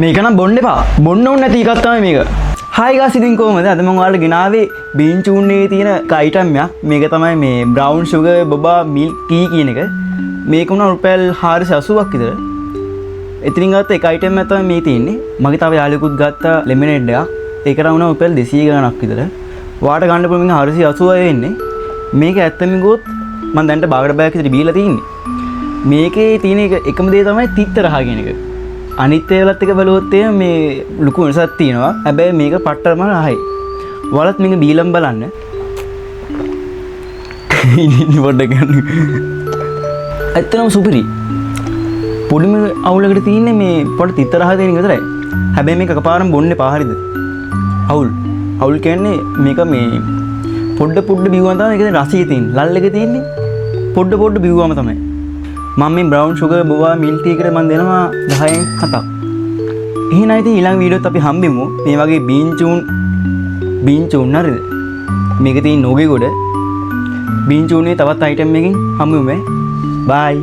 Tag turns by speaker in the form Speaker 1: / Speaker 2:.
Speaker 1: මේක නම් බොන්න එපා. බොන්න ඕනේ නැති එකක් තමයි මේක. හායි ගාස් ඉතින් කොහමද? අද මම ඔයාලට ගෙනාවේ බීන් චූන්නේ තියෙන අයිටම් එකක්. මේක තමයි මේ බ්‍රවුන් ෂුගර් බොබා මිල්ක් ටී කියන එක. මේක උනා රුපියල් 480ක් විතර. ඉතින් ගත්ත එක අයිටම් එකක් තමයි මේ තියෙන්නේ. මගේ තව යාළුවෙකුත් ගත්ත ලෙමනේඩ් එකක්. ඒකට වුණා රුපියල් 200 ගණනක් විතර. වාට ගන්න පුළුවන් 480යි වෙන්නේ. මේක ඇත්තම ගොත් මම දැන්ට බාගඩ බෑග් විතර බීලා තියෙන්නේ. මේකේ තියෙන එකම දේ තමයි තිත්ත රහ කියන එක. අනිත් ඒවලත් එක බලුවොත් මේ ලොකු වෙනසක් තියෙනවා. හැබැයි මේක පට්ටම රහයි. ඔයාලත් මේක බීලම් බලන්න. ඉන්නේ පොඩ්ඩක් ගන්න. ඇත්තටම සුපිරි. පොඩිම අවුලකට තියෙන්නේ මේ පොඩි තිත්ත රහ තියෙන එක විතරයි. හැබැයි මේක එකපාරම බොන්න එපා හරියද? අවුල් කියන්නේ මේක මේ පොඩ බිව්වම තමයි ඒකේ රසය තියෙන්නේ. ලල් එක තියෙන්නේ පොඩ බිව්වම තමයි. මම මේ බ්‍රවුන් ෂුගර් බොවා මිල්ක් ටී එකට මම දෙනවා 10න් 7ක්. එහෙනම් ඉතින් ඊළඟ වීඩියෝත් අපි හම්බෙමු. මේ වගේ බීන් චූන් හරිද? මේක තියෙන නෝගේ ගොඩ බීන් චූන්නේ තවත් අයිටම් එකකින් හම්බෙමු. බයි.